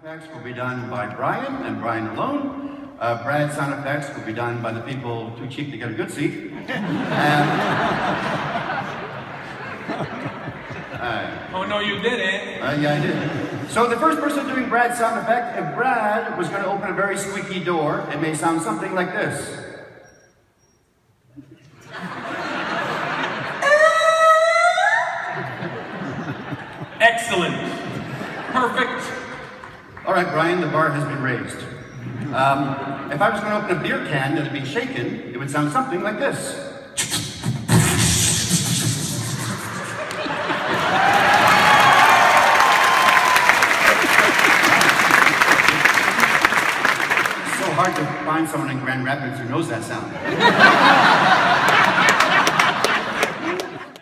Effects will be done by Brian and Brian alone. Brad's sound effects will be done by the people too cheap to get a good seat. Oh no, you didn't. Yeah, I did. So the first person doing Brad's sound effect, if Brad was going to open a very squeaky door, it may sound something like this. Excellent. Perfect. All right, Brian, the bar has been raised. If I was going to open a beer can that had been shaken, it would sound something like this. It's so hard to find someone in Grand Rapids who knows that sound.